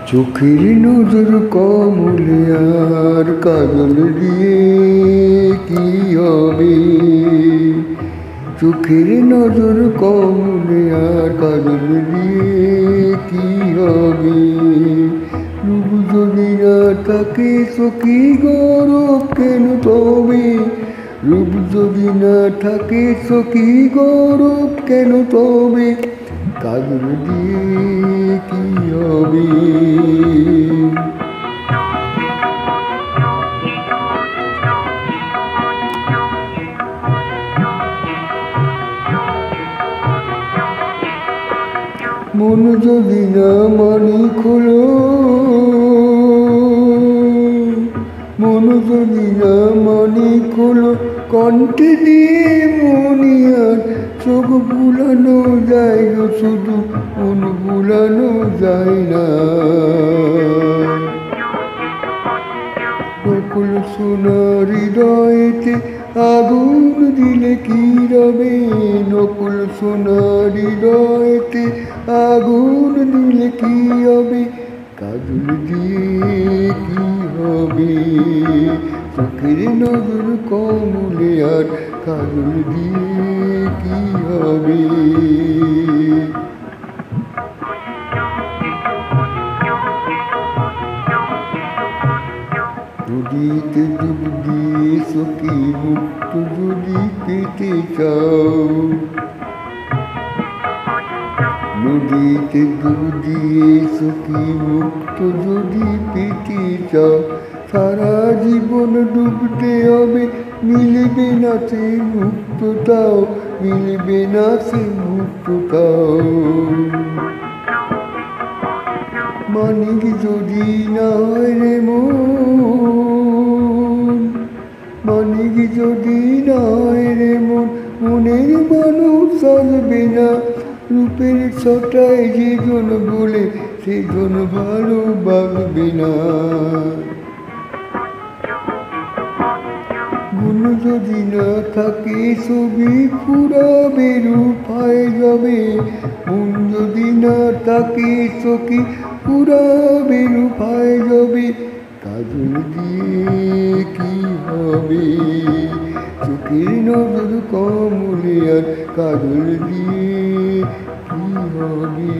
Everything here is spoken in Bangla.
চোখের নজর কমলে আর কাজল দিয়ে কি হবে, চোখের নজর কমলে আর কাজল দিয়ে কি হবে, রূপ যদি না থাকে সখী গৌরব কেন তবে, রূপ যদি না থাকে সখী গৌরব কেন তবে, কাজল দিয়ে কি হবে। মন যদি না মানিক হলো, মন যদি না মানিক হলো, কণ্ঠে দিয়ে মনিয়ার চোখ বুলানো যায় গো, শুধু মন বুলানো যায় না। নকুল সোনা হৃদয়েতে আগুন দিলে কি রবে, নকুল সোনা হৃদয়েতে আগুন দিলে কি হবে, কাজল দিয়ে কি হবে, চোখের নজর কমলে আর কাজল দিয়ে কি হবে। নদীতে ডুব দিয়ে সখী মুক্ত যদি পেতে চাও, নদীতে ডুব দিয়ে সখী মুক্ত যদি পেতে চাও, সারা জীবন ডুবতে হবে, মিলবে না সে মুক্তটাও, মিলবে না সে মুক্তটাও। মানিক যদি না হয় রে মন, মানিক যদি না হয় রে মন, মনের মানুষ আসবে না, রূপের ছটায় যে জন বলে সে জন ভালোবাসবে না। গুণ যদি না থাকে ছবি ফুরাবে রূপায় যাবে, মন যদি না থাকে সখী ফুরাবে রূপায় যাবে, কাজল দিয়ে কি হবে, চোখের নজর কমলে আর কাজল দিয়ে কি হবে।